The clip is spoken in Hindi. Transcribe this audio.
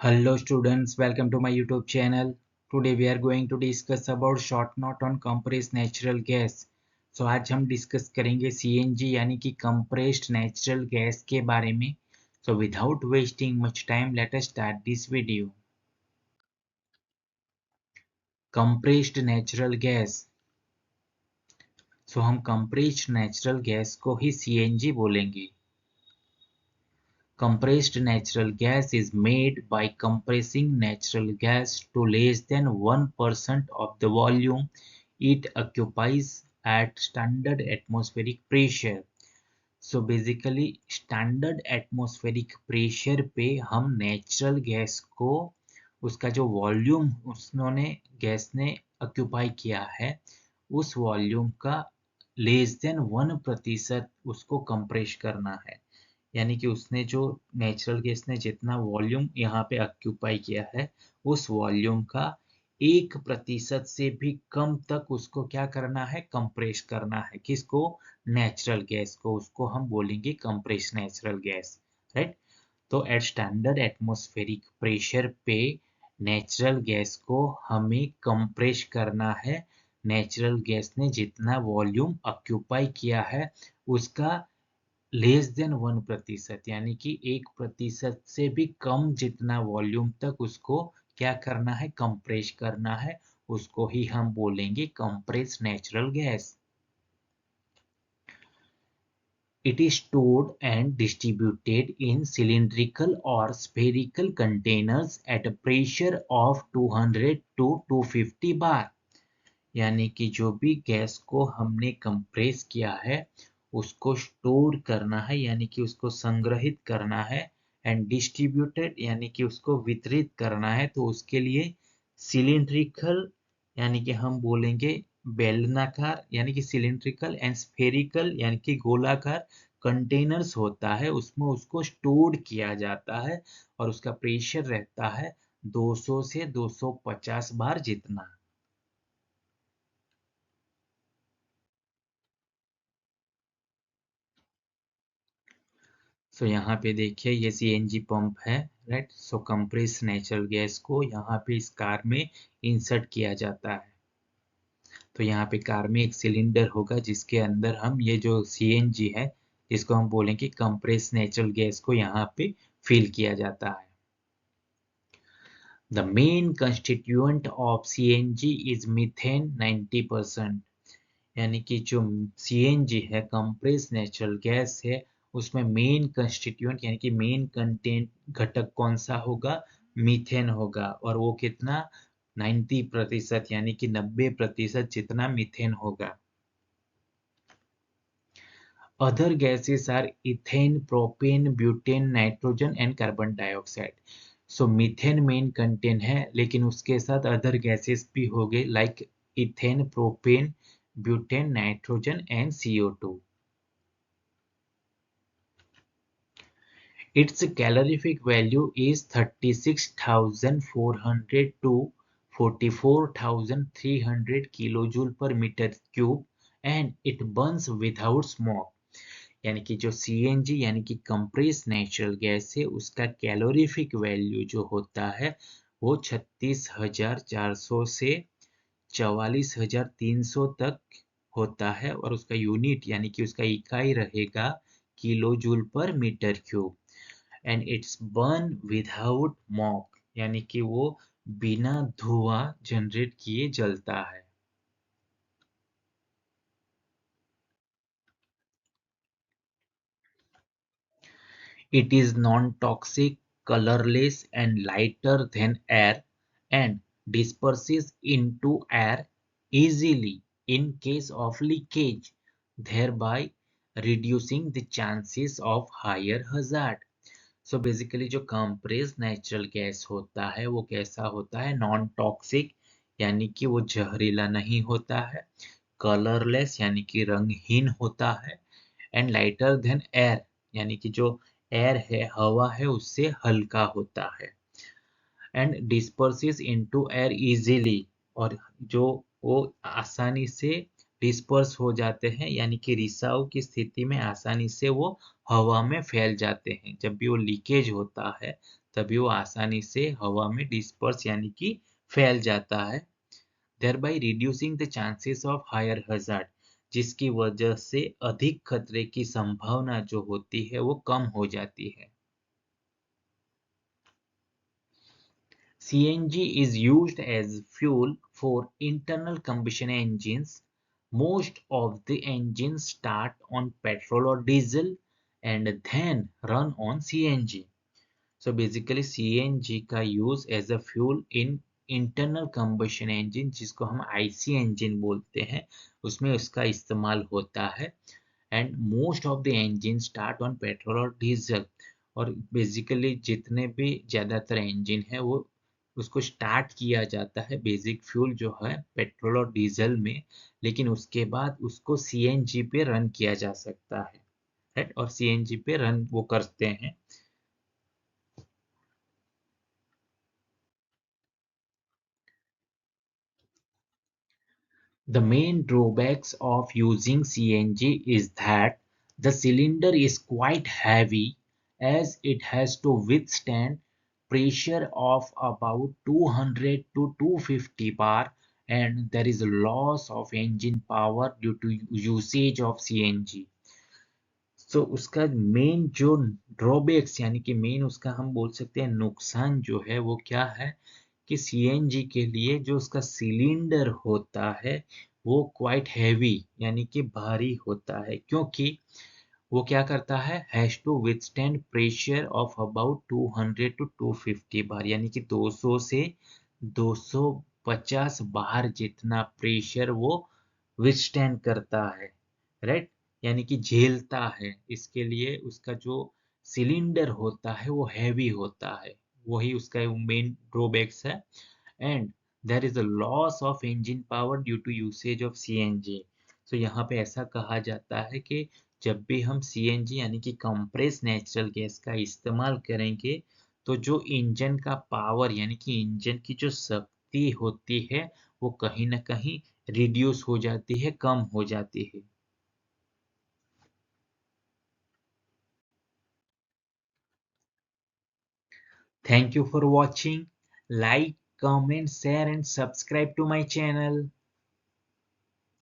Hello students, welcome to my YouTube channel. Today we are going to discuss about short note on compressed natural gas. So आज हम डिस्कस करेंगे CNG यानी कि compressed natural gas के बारे में. So without wasting much time, let us start this video. Compressed natural gas. So हम compressed natural gas को ही CNG बोलेंगे. Compressed natural gas is made by compressing natural gas to less than 1% of the volume it occupies at standard atmospheric pressure. So basically standard atmospheric pressure पे हम natural gas को उसका जो वॉल्यूम उसने गैस ने ऑक्यूपाई किया है उस वॉल्यूम का लेस देन 1% उसको कंप्रेस करना है. यानी कि उसने जो नेचुरल गैस ने जितना वॉल्यूम यहाँ पे ऑक्यूपाई किया है उस वॉल्यूम का 1% से भी कम तक उसको क्या करना है, कंप्रेस करना है. किसको? नेचुरल गैस को. उसको हम बोलेंगे कंप्रेस नेचुरल गैस, राइट. तो एट स्टैंडर्ड एटमॉस्फेरिक प्रेशर पे नेचुरल गैस को हमें कंप्रेस करना है. नेचुरल गैस ने जितना वॉल्यूम ऑक्यूपाई किया है उसका लेस देन 1%, यानी कि 1% से भी कम जितना वॉल्यूम तक उसको क्या करना है, कंप्रेस करना है. उसको ही हम बोलेंगे compress natural gas. It is stored and distributed in cylindrical or spherical containers at a pressure of 200 to 250 bar. यानी कि जो भी गैस को हमने कंप्रेस किया है उसको स्टोर करना है, यानी कि उसको संग्रहित करना है. एंड डिस्ट्रीब्यूटेड यानी कि उसको वितरित करना है. तो उसके लिए सिलिंड्रिकल यानी कि हम बोलेंगे बेलनाकार, यानी कि सिलिंड्रिकल, एंड स्फेरिकल यानी कि गोलाकार कंटेनर्स होता है, उसमें उसको स्टोर किया जाता है और उसका प्रेशर रहता है 200 से 250 बार जितना. सो यहाँ पे देखिए ये CNG पंप है, राइट. सो कंप्रेस नेचुरल गैस को यहाँ पे इस कार में इंसर्ट किया जाता है. तो यहाँ पे कार में एक सिलेंडर होगा जिसके अंदर हम ये जो CNG है जिसको हम बोलेंगे कंप्रेस नेचुरल गैस को यहाँ पे फिल किया जाता है. The main constituent of CNG is methane 90%. यानी कि जो CNG है कंप्रेस नेचुरल गैस है उसमें मेन कंस्टिट्यूएंट यानी कि मेन कंटेंट घटक कौन सा होगा, मीथेन होगा. और वो कितना, 90% यानी कि 90% जितना मीथेन होगा. Other gases are ethane, propane, butane, nitrogen and carbon dioxide. So methane main content है लेकिन उसके साथ अदर गैसेस भी हो गए like ethane, propane, butane, nitrogen and CO2. Its calorific value is 36,400 to 44,300 kilojoule per meter cube and it burns without smoke. यानी कि जो CNG यानी कि कंप्रेस नेचुरल गैस है उसका कैलोरीफिक वैल्यू जो होता है वो 36,400 से 44,300 तक होता है और उसका यूनिट यानी कि उसका इकाई रहेगा kilo joule per metre cube. And its burn without smoke यानी कि वो बिना धुआं जनरेट किए जलता है. It is non-toxic, colorless and lighter than air and disperses into air easily in case of leakage, thereby reducing the chances of higher hazard. So basically जो compressed natural gas होता है वो कैसा होता है, नॉन टॉक्सिक यानी कि वो जहरीला नहीं होता है, कलरलेस यानी कि रंगहीन होता है, एंड लाइटर देन एयर यानी कि जो एयर है, हवा है, उससे हल्का होता है. एंड डिस्पर्सिस इनटू एयर इजीली और जो वो आसानी से डिस्पर्स हो जाते हैं यानी कि रिसाव की स्थिति में आसानी से वो हवा में फैल जाते हैं. जब भी वो लीकेज होता है तभी वो आसानी से हवा में डिस्पर्स यानी कि फैल जाता है, thereby reducing the chances of higher hazard, जिसकी वजह से अधिक खतरे की संभावना जो होती है वो कम हो जाती है। CNG is used as fuel for internal combustion engines. Most of the engines start on petrol or diesel and then run on CNG. So basically CNG का use as a fuel in internal combustion engine, जिसको हम IC engine बोलते हैं, उसमें उसका इस्तेमाल होता है। And most of the engine start on petrol और डीजल, और बेसिकली जितने भी ज़्यादातर इंजन है वो उसको स्टार्ट किया जाता है बेसिक फ्यूल जो है पेट्रोल और डीजल में, लेकिन उसके बाद उसको सीएनजी पे रन किया जा सकता है, राइट, और सीएनजी पे रन वो करते हैं। The main drawbacks of using CNG is that the cylinder is quite heavy as it has to withstand pressure of about 200 to 250 bar, and there is a loss of engine power due to usage of CNG. So उसका मेन जो ड्रॉबैक्स यानी कि मेन उसका हम बोल सकते हैं नुकसान जो है वो क्या है कि सीएनजी के लिए जो उसका सिलेंडर होता है वो क्वाइट हैवी यानी कि भारी होता है, क्योंकि वो क्या करता है has to withstand pressure of about 200 to 250 bar, यानी कि 200 से 250 बार जितना प्रेशर वो विथस्टैंड करता है, राइट, यानी कि झेलता है। इसके लिए उसका जो सिलेंडर होता है वो हैवी होता है, वही उसका मेन ड्रॉबैक्स है। And there is a loss of engine power due to usage of CNG. तो यहाँ पे ऐसा कहा जाता है कि जब भी हम सीएनजी यानी कि कंप्रेस नेचुरल गैस का इस्तेमाल करेंगे तो जो इंजन का पावर यानी कि इंजन की जो शक्ति होती है वो कहीं ना कहीं रिड्यूस हो जाती है, कम हो जाती है। Thank you for watching. Like, comment, share and subscribe to my channel.